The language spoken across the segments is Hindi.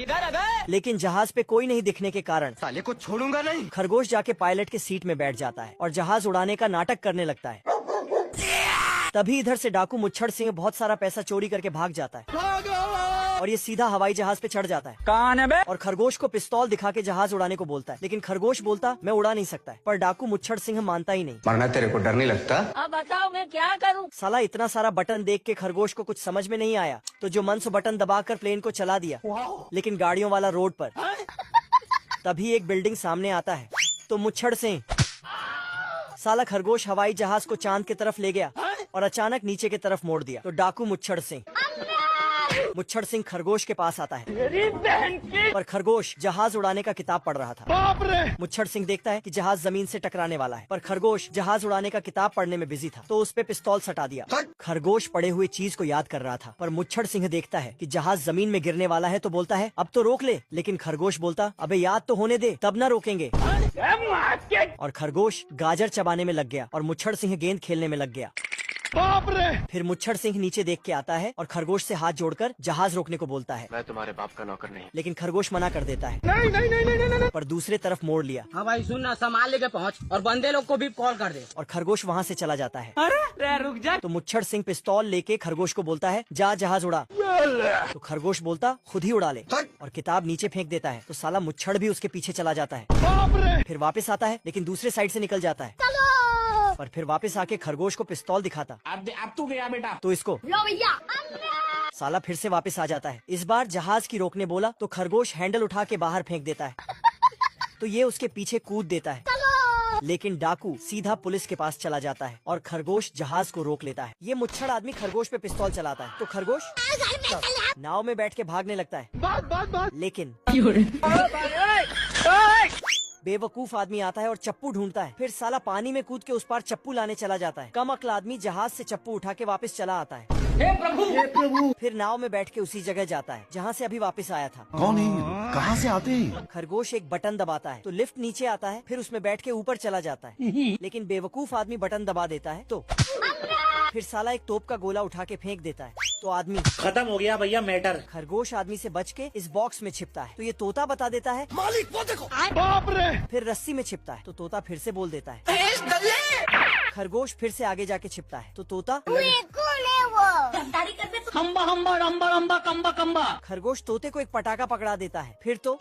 किधर है बे? लेकिन जहाज पे कोई नहीं दिखने के कारण साले को छोड़ूंगा नहीं। खरगोश जाके पायलट के सीट में बैठ जाता है और जहाज उड़ाने का नाटक करने लगता है। तभी इधर से डाकू मुच्छड़ सिंह बहुत सारा पैसा चोरी करके भाग जाता है और ये सीधा हवाई जहाज पे चढ़ जाता है। कौन है बे? और खरगोश को पिस्तौल दिखा के जहाज उड़ाने को बोलता है, लेकिन खरगोश बोलता मैं उड़ा नहीं सकता है। पर डाकू मुच्छड़ सिंह मानता ही नहीं। मरना तेरे को डर नहीं लगता? अब बताओ मैं क्या करूं? साला इतना सारा बटन देख के खरगोश को कुछ समझ में नहीं आया, तो जो मन सो बटन दबाकर प्लेन को चला दिया, लेकिन गाड़ियों वाला रोड पर। तभी एक बिल्डिंग सामने आता है तो मुच्छड़ सिंह साला खरगोश हवाई जहाज को चांद की तरफ ले गया और अचानक नीचे की तरफ मोड़ दिया। तो डाकू मुच्छड़ सिंह खरगोश के पास आता है, पर खरगोश जहाज उड़ाने का किताब पढ़ रहा था। मुच्छड़ सिंह देखता है कि जहाज जमीन से टकराने वाला है, पर खरगोश जहाज उड़ाने का किताब पढ़ने में बिजी था, तो उस पे पिस्तौल सटा दिया। खरगोश पढ़े हुए चीज को याद कर रहा था, पर मुच्छड़ सिंह देखता है कि जहाज जमीन में गिरने वाला है, तो बोलता है अब तो रोक ले, लेकिन खरगोश बोलता अबे याद तो होने दे, तब ना रोकेंगे। और खरगोश गाजर चबाने में लग गया और मुच्छड़ सिंह गेंद खेलने में लग गया। फिर मुच्छड़ सिंह नीचे देख के आता है और खरगोश से हाथ जोड़कर जहाज रोकने को बोलता है। मैं तुम्हारे बाप का नौकर नहीं। लेकिन खरगोश मना कर देता है। नहीं। पर दूसरे तरफ मोड़ लिया। हाँ भाई सुन ना, सामान लेके पहुँच और बंदे लोग को भी कॉल कर दे। और खरगोश वहाँ से चला जाता है। अरे रुक जा। तो मुच्छड़ सिंह पिस्तौल लेके खरगोश को बोलता है जा जहाज उड़ा। तो खरगोश बोलता खुद ही उड़ा ले, और किताब नीचे फेंक देता है। तो साला मुच्छड़ भी उसके पीछे चला जाता है। फिर वापस आता है, लेकिन दूसरे साइड से निकल जाता है। और फिर वापस आके खरगोश को पिस्तौल दिखाता। अब तू गया बेटा। तो इसको साला फिर से वापस आ जाता है। इस बार जहाज की रोकने बोला तो खरगोश हैंडल उठा के बाहर फेंक देता है। तो ये उसके पीछे कूद देता है, लेकिन डाकू सीधा पुलिस के पास चला जाता है और खरगोश जहाज को रोक लेता है। ये मुच्छड़ आदमी खरगोश पे पिस्तौल चलाता है, तो खरगोश नाव में बैठ के भागने लगता है। लेकिन बेवकूफ आदमी आता है और चप्पू ढूंढता है। फिर साला पानी में कूद के उस पार चप्पू लाने चला जाता है। कम अक्ल आदमी जहाज से चप्पू उठा के वापस चला आता है। हे प्रभु। फिर नाव में बैठ के उसी जगह जाता है जहाँ से अभी वापस आया था। कौन है? कहाँ से आते हैं? खरगोश एक बटन दबाता है तो लिफ्ट नीचे आता है। फिर उसमें बैठ के ऊपर चला जाता है, लेकिन बेवकूफ आदमी बटन दबा देता है। तो फिर साला एक तोप का गोला उठा के फेंक देता है, तो आदमी खत्म हो गया भैया मैटर। खरगोश आदमी से बच के इस बॉक्स में छिपता है। तो ये तोता बता देता है मालिक वो देखो। फिर रस्सी में छिपता है, तो तोता फिर से बोल देता है। खरगोश फिर से आगे जाके छिपता है, तो तोता हम्बा हम्बा रम्बा रम्बा कम्बा कम्बा। खरगोश तोते को एक पटाखा पकड़ा देता है। फिर तो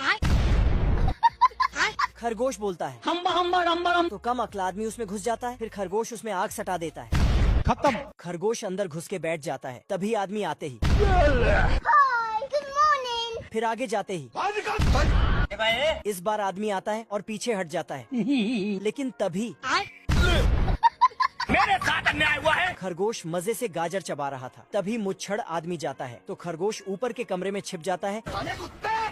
खरगोश बोलता है हम्बा हम्बा रम्बा रम्बा। तो कम अक्ल आदमी उसमें घुस जाता है। फिर खरगोश उसमें आग सटा देता है। खत्म। खरगोश अंदर घुस के बैठ जाता है। तभी आदमी आते ही फिर आगे जाते ही इस बार आदमी आता है और पीछे हट जाता है। लेकिन तभी मेरे साथ अन्याय हुआ है। खरगोश मजे से गाजर चबा रहा था। तभी मुच्छड़ आदमी जाता है, तो खरगोश ऊपर के कमरे में छिप जाता है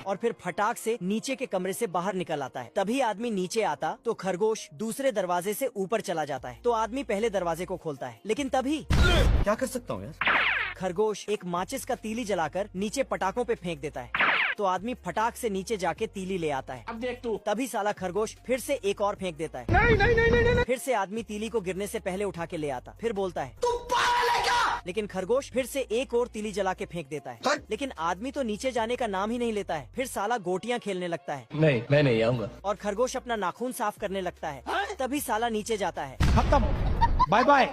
और फिर फटाक से नीचे के कमरे से बाहर निकल आता है। तभी आदमी नीचे आता तो खरगोश दूसरे दरवाजे से ऊपर चला जाता है। तो आदमी पहले दरवाजे को खोलता है, लेकिन तभी क्या कर सकता हूँ यार? खरगोश एक माचिस का तीली जलाकर नीचे पटाखों पे फेंक देता है। तो आदमी फटाक से नीचे जाके तीली ले आता है। अब देख तू। तभी साला खरगोश फिर से एक और फेंक देता है। नहीं। फिर से आदमी तीली को गिरने से पहले उठा के ले आता। फिर बोलता है तुम पागल है क्या? लेकिन खरगोश फिर से एक और तीली जला के फेंक देता है। लेकिन आदमी तो नीचे जाने का नाम ही नहीं लेता है। फिर साला गोटियां खेलने लगता है। नहीं, मैं नहीं आऊँगा। और खरगोश अपना नाखून साफ करने लगता है। तभी साला नीचे जाता है। खत्म। Bye bye.